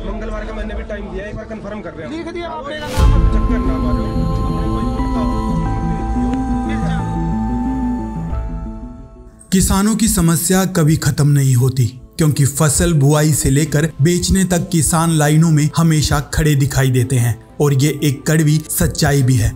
मंगलवार का मैंने भी टाइम दिया, एक बार कंफर्म कर रहे हैं। लिख दिया आपने नाम, चक्कर ना मारो। किसानों की समस्या कभी खत्म नहीं होती, क्योंकि फसल बुआई से लेकर बेचने तक किसान लाइनों में हमेशा खड़े दिखाई देते हैं और ये एक कड़वी सच्चाई भी है।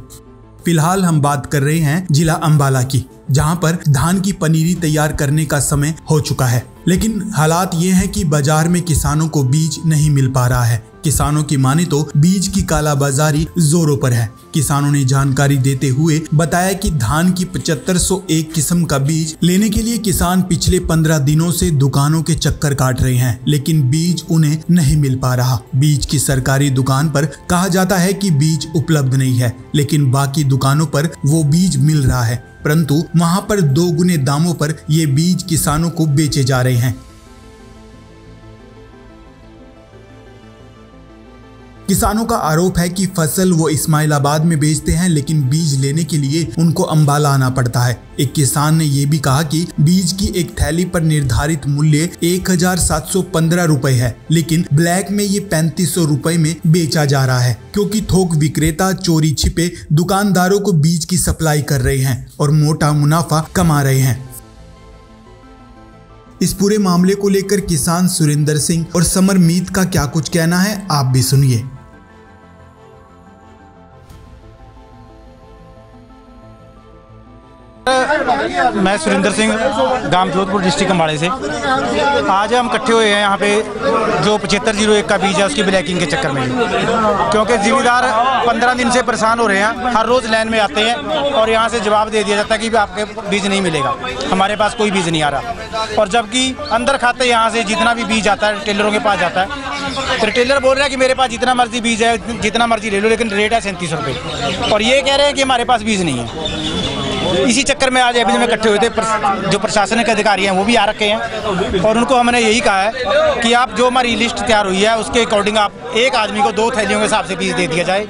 फिलहाल हम बात कर रहे हैं जिला अंबाला की, जहां पर धान की पनीरी तैयार करने का समय हो चुका है, लेकिन हालात ये हैं कि बाजार में किसानों को बीज नहीं मिल पा रहा है। किसानों की माने तो बीज की कालाबाजारी जोरों पर है। किसानों ने जानकारी देते हुए बताया कि धान की 7501 किस्म का बीज लेने के लिए किसान पिछले 15 दिनों से दुकानों के चक्कर काट रहे हैं, लेकिन बीज उन्हें नहीं मिल पा रहा। बीज की सरकारी दुकान पर कहा जाता है कि बीज उपलब्ध नहीं है, लेकिन बाकी दुकानों पर वो बीज मिल रहा है, परंतु वहां पर 2 गुने दामों पर ये बीज किसानों को बेचे जा रहे हैं। किसानों का आरोप है कि फसल वो इस्माइलाबाद में बेचते हैं, लेकिन बीज लेने के लिए उनको अंबाला आना पड़ता है। एक किसान ने ये भी कहा कि बीज की एक थैली पर निर्धारित मूल्य 1715 रुपए है, लेकिन ब्लैक में ये 3500 रुपए में बेचा जा रहा है, क्योंकि थोक विक्रेता चोरी छिपे दुकानदारों को बीज की सप्लाई कर रहे हैं और मोटा मुनाफा कमा रहे हैं। इस पूरे मामले को लेकर किसान सुरेंद्र सिंह और समरमीत का क्या कुछ कहना है, आप भी सुनिए। मैं सुरेंद्र सिंह, गांव जोधपुर, डिस्ट्रिक्ट अम्बाड़े से। आज हम इकट्ठे हुए हैं यहाँ पे जो 7501 का बीज है उसकी ब्लैकिंग के चक्कर में, क्योंकि जिम्मेदार 15 दिन से परेशान हो रहे हैं। हर रोज़ लाइन में आते हैं और यहाँ से जवाब दे दिया जाता है कि आपके बीज नहीं मिलेगा, हमारे पास कोई बीज नहीं आ रहा। और जबकि अंदर खाते यहाँ से जितना भी बीज आता है रिटेलरों के पास जाता है, तो रिटेलर बोल रहा है कि मेरे पास जितना मर्जी बीज है, जितना मर्जी ले लो, लेकिन रेट है 37 रुपये, और ये कह रहे हैं कि हमारे पास बीज नहीं है। इसी चक्कर में आज एबीज में इकट्ठे हुए थे। जो प्रशासनिक अधिकारी हैं वो भी आ रखे हैं और उनको हमने यही कहा है कि आप जो हमारी लिस्ट तैयार हुई है उसके अकॉर्डिंग आप एक आदमी को 2 थैलियों के हिसाब से बीज दे दिया जाए,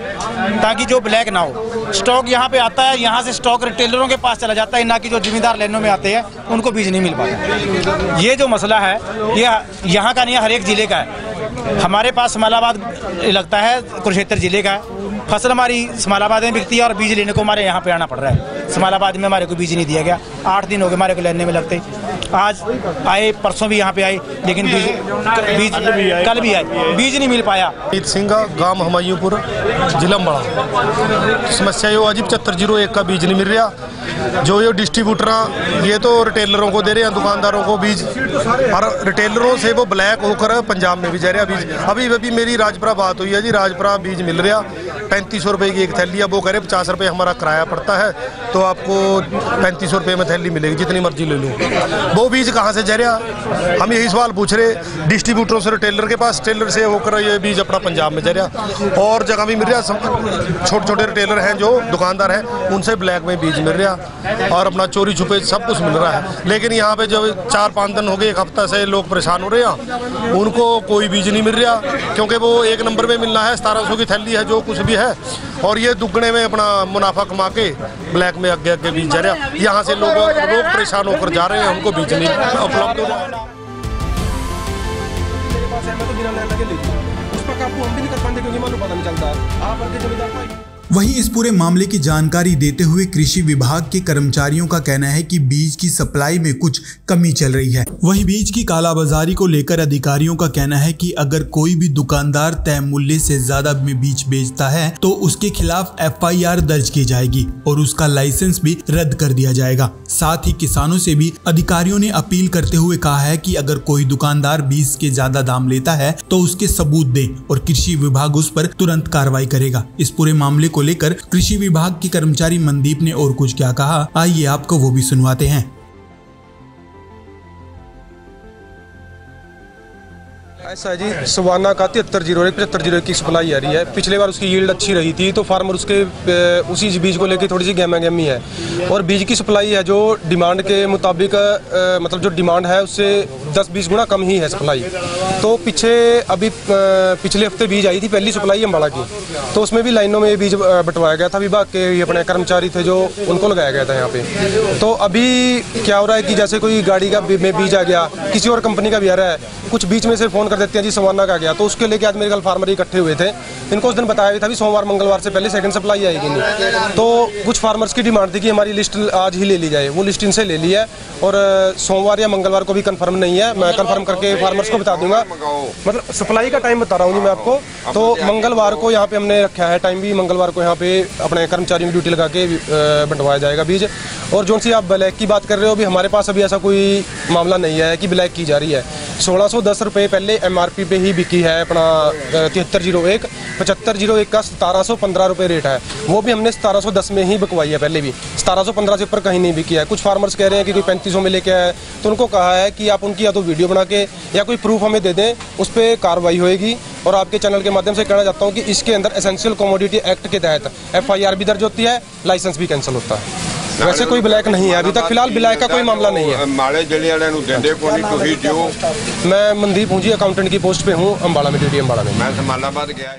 ताकि जो ब्लैक ना हो। स्टॉक यहाँ पे आता है, यहाँ से स्टॉक रिटेलरों के पास चला जाता है, ना कि जो जिम्मेदार लाइनों में आते हैं उनको बीज नहीं मिल पाता। ये जो मसला है ये यहाँ का नहीं है, हर एक ज़िले का है। हमारे पास स्माइलाबाद लगता है, कुरुक्षेत्र ज़िले का है। फसल हमारी स्माइलाबाद में बिकती है और बीज लेने को हमारे यहाँ पे आना पड़ रहा है। स्माइलाबाद में हमारे को बीज नहीं दिया गया, 8 दिन हो गए हमारे को लेने में लगते। आज आए, परसों भी यहाँ पे आए, लेकिन बीज कल भी आए, बीज नहीं मिल पाया। मीत सिंह, गांव हमायूंपुर, जिला अम्बाड़ा। समस्या ये आज 7501 का बीज नहीं मिल रहा। जो ये डिस्ट्रीब्यूटर ये तो रिटेलरों को दे रहे हैं, दुकानदारों को बीज, और रिटेलरों से वो ब्लैक होकर पंजाब में भी जा रहा बीज। अभी मेरी राजपुरा बात हुई है जी, राजपुरा बीज मिल रहा 3500 रुपये की एक थैली है। वो कह रहे 50 रुपये हमारा किराया पड़ता है, तो आपको 3500 रुपये में थैली मिलेगी, जितनी मर्जी ले लो। वो बीज कहाँ से जा रहा, हम यही सवाल पूछ रहे डिस्ट्रीब्यूटरों से रिटेलर के पास, टेलर से होकर ये बीज अपना पंजाब में जा रहा। और जगह भी मिल रहा, छोटे छोटे रिटेलर हैं जो दुकानदार हैं, उनसे ब्लैक में बीज मिल रहा और अपना चोरी छुपे सब कुछ मिल रहा है। लेकिन यहाँ पे जो 4-5 दिन हो गए, 1 हफ्ता से लोग परेशान हो रहे हैं, उनको कोई बीज नहीं मिल रहा, क्योंकि वो 1 नंबर में मिलना है। 1700 की थैली है जो कुछ भी है, और ये दुगने में अपना मुनाफा कमा के ब्लैक में आगे आगे बीज जा रहा। यहाँ से लोग परेशान होकर जा रहे हैं, उनको बीज नहीं उपलब्ध हो रहा। वहीं इस पूरे मामले की जानकारी देते हुए कृषि विभाग के कर्मचारियों का कहना है कि बीज की सप्लाई में कुछ कमी चल रही है। वहीं बीज की कालाबाजारी को लेकर अधिकारियों का कहना है कि अगर कोई भी दुकानदार तय मूल्य से ज्यादा में बीज बेचता है तो उसके खिलाफ FIR दर्ज की जाएगी और उसका लाइसेंस भी रद्द कर दिया जाएगा। साथ ही किसानों से भी अधिकारियों ने अपील करते हुए कहा है कि अगर कोई दुकानदार बीज के ज्यादा दाम लेता है तो उसके सबूत दे और कृषि विभाग उस पर तुरंत कार्रवाई करेगा। इस पूरे मामले को लेकर कृषि विभाग के कर्मचारी मनदीप ने और कुछ क्या कहा, आइए आपको वो भी सुनवाते हैं। ऐसा है जी, सवाना का 7301 की सप्लाई आ रही है। पिछले बार उसकी यील्ड अच्छी रही थी, तो फार्मर उसी बीज को लेकर थोड़ी सी गहमा-गहमी है। और बीज की सप्लाई है जो डिमांड के मुताबिक, मतलब जो डिमांड है उससे 10-20 गुना कम ही है सप्लाई। तो पिछले हफ्ते बीज आई थी पहली सप्लाई अम्बाला की, तो उसमें भी लाइनों में बीज बंटवाया गया था। विभाग के अपने कर्मचारी थे जो उनको लगाया गया था यहाँ पे। तो अभी क्या हो रहा है कि जैसे कोई गाड़ी का में बीज आ गया, किसी और कंपनी का भी आ रहा है, कुछ बीच में से फ़ोन कर देते हैं जी सवाना का गया, तो उसके लेके आज मेरे कल फार्मर इकट्ठे हुए थे। इनको उस दिन बताया भी था भी सोमवार मंगलवार से पहले सेकंड सप्लाई आएगी नहीं। तो कुछ फार्मर्स की डिमांड थी कि हमारी लिस्ट आज ही ले ली जाए, वो लिस्ट इनसे ले ली है और सोमवार या मंगलवार को भी कंफर्म नहीं है। मैं कंफर्म करके फार्मर्स को बता दूंगा, मतलब सप्लाई का टाइम बता रहा हूँ जी मैं आपको। तो मंगलवार को यहाँ पे हमने रखा है टाइम भी, मंगलवार को यहाँ पे अपने कर्मचारियों की ड्यूटी लगा के बंटवाया जाएगा बीज। और जो सी आप ब्लैक की बात कर रहे हो, अभी हमारे पास अभी ऐसा कोई मामला नहीं है कि ब्लैक की जा रही है। 1610 रुपये पहले MRP पे ही बिकी है अपना 7301। 7501 का 1715 रुपये रेट है, वो भी हमने 1710 में ही बिकवाई है। पहले भी 1715 से ऊपर कहीं नहीं बिकी है। कुछ फार्मर्स कह रहे हैं कि कोई 3500 में लेके आया है, तो उनको कहा है कि आप उनकी या तो वीडियो बना के या कोई प्रूफ हमें दे दें, उस पर कार्रवाई होएगी। और आपके चैनल के माध्यम से कहना चाहता हूँ कि इसके अंदर एसेंशियल कमोडिटी एक्ट के तहत FIR भी दर्ज होती है, लाइसेंस भी कैंसिल होता है। वैसे कोई ब्लैक नहीं है अभी तक, फिलहाल ब्लैक का कोई मामला नहीं है। माले जले वाले ਨੂੰ ਦਿੰਦੇ ਕੋਈ ਤੁਸੀਂ ਦਿਓ। मैं मनदीप हूँ जी, अकाउंटेंट की पोस्ट पे हूँ अम्बाला में, ड्यूटी अम्बाला में। मैं समालाबाद गया।